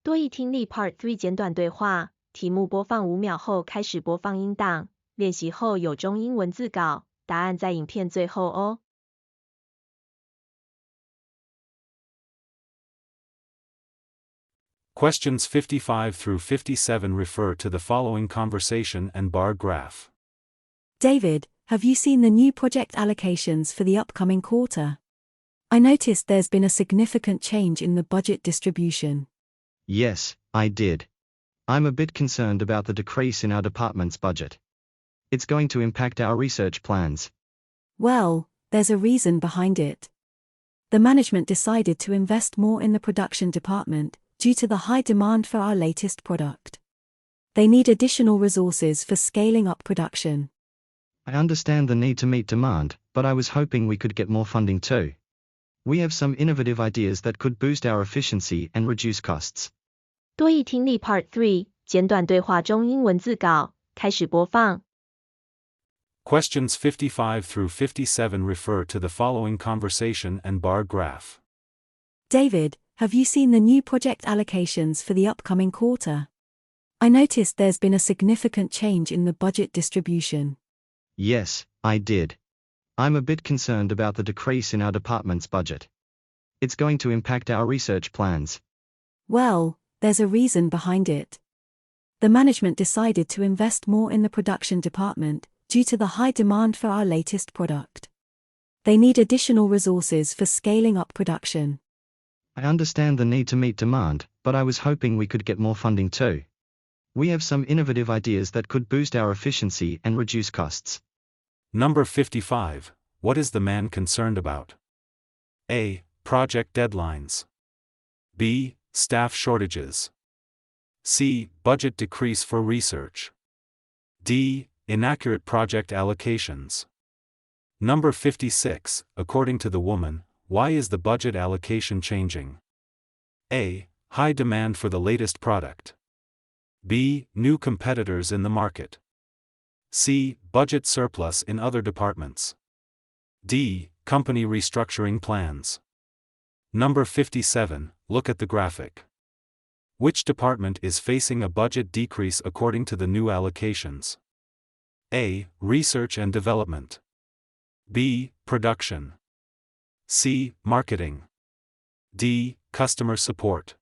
多益听力 Part 3简短对话，题目播放5秒后开始播放音档，练习后有中英文字稿，答案在影片最后哦。Questions 55 through 57 refer to the following conversation and bar graph. David, have you seen the new project allocations for the upcoming quarter? I noticed there's been a significant change in the budget distribution. Yes, I did. I'm a bit concerned about the decrease in our department's budget. It's going to impact our research plans. Well, there's a reason behind it. The management decided to invest more in the production department due to the high demand for our latest product. They need additional resources for scaling up production. I understand the need to meet demand, but I was hoping we could get more funding too. We have some innovative ideas that could boost our efficiency and reduce costs. 多益听力 Part 3简短对话中英文字稿开始播放。Questions 55 through 57 refer to the following conversation and bar graph. David, have you seen the new project allocations for the upcoming quarter? I noticed there's been a significant change in the budget distribution. Yes, I did. I'm a bit concerned about the decrease in our department's budget. It's going to impact our research plans. Well, there's a reason behind it. The management decided to invest more in the production department due to the high demand for our latest product. They need additional resources for scaling up production. I understand the need to meet demand, but I was hoping we could get more funding too. We have some innovative ideas that could boost our efficiency and reduce costs. Number 55. What is the man concerned about? A. Project deadlines. B. Staff shortages. C. Budget decrease for research. D. Inaccurate project allocations. Number 56. According to the woman, why is the budget allocation changing? A. High demand for the latest product. B. New competitors in the market. C. Budget surplus in other departments. D. Company restructuring plans. Number 57. Look at the graphic. Which department is facing a budget decrease according to the new allocations? A. Research and development. B. Production. C. Marketing. D. Customer support.